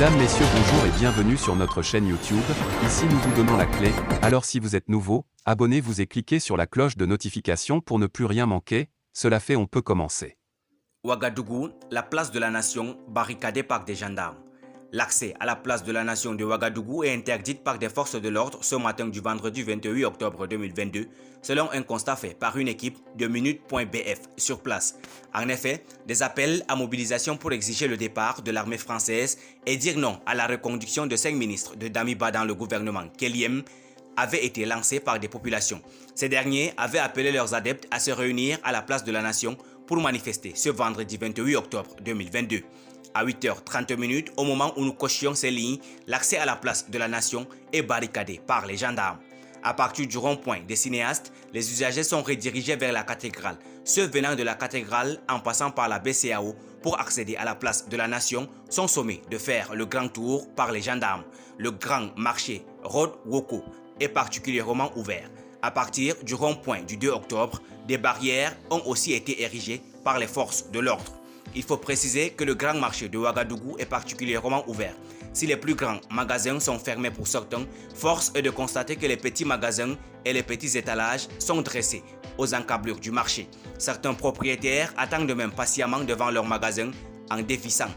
Mesdames, Messieurs, bonjour et bienvenue sur notre chaîne YouTube. Ici nous vous donnons la clé, alors si vous êtes nouveau, abonnez-vous et cliquez sur la cloche de notification pour ne plus rien manquer. Cela fait, on peut commencer. Ouagadougou, la place de la nation barricadée par des gendarmes. L'accès à la place de la nation de Ouagadougou est interdit par des forces de l'ordre ce matin du vendredi 28 octobre 2022, selon un constat fait par une équipe de Minute.bf sur place. En effet, des appels à mobilisation pour exiger le départ de l'armée française et dire non à la reconduction de 5 ministres de Damiba dans le gouvernement Keliem avaient été lancés par des populations. Ces derniers avaient appelé leurs adeptes à se réunir à la place de la nation pour manifester ce vendredi 28 octobre 2022. À 8h30, au moment où nous cochions ces lignes, l'accès à la place de la nation est barricadé par les gendarmes. À partir du rond-point des cinéastes, les usagers sont redirigés vers la cathédrale. Ceux venant de la cathédrale en passant par la BCAO pour accéder à la place de la nation sont sommés de faire le grand tour par les gendarmes. Le grand marché Road Woko est particulièrement ouvert. À partir du rond-point du 2 octobre, des barrières ont aussi été érigées par les forces de l'ordre. Il faut préciser que le grand marché de Ouagadougou est particulièrement ouvert. Si les plus grands magasins sont fermés pour certains, force est de constater que les petits magasins et les petits étalages sont dressés aux encablures du marché. Certains propriétaires attendent même patiemment devant leur magasin en dévissant.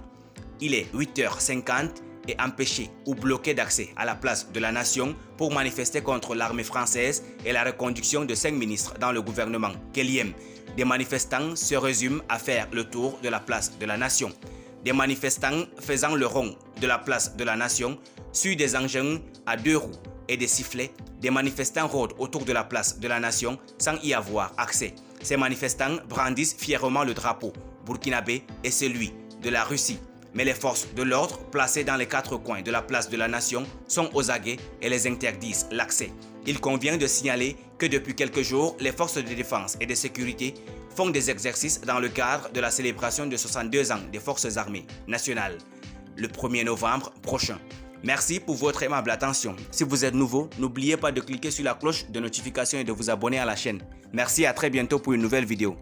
Il est 8h50 et empêchés ou bloqués d'accès à la place de la nation pour manifester contre l'armée française et la reconduction de 5 ministres dans le gouvernement Keliem. Des manifestants se résument à faire le tour de la place de la nation. Des manifestants faisant le rond de la place de la nation sur des engins à 2 roues et des sifflets. Des manifestants rôdent autour de la place de la nation sans y avoir accès. Ces manifestants brandissent fièrement le drapeau burkinabé et celui de la Russie. Mais les forces de l'ordre placées dans les 4 coins de la place de la nation sont aux aguets et les interdisent l'accès. Il convient de signaler que depuis quelques jours, les forces de défense et de sécurité font des exercices dans le cadre de la célébration de 62 ans des forces armées nationales, le 1er novembre prochain. Merci pour votre aimable attention. Si vous êtes nouveau, n'oubliez pas de cliquer sur la cloche de notification et de vous abonner à la chaîne. Merci et à très bientôt pour une nouvelle vidéo.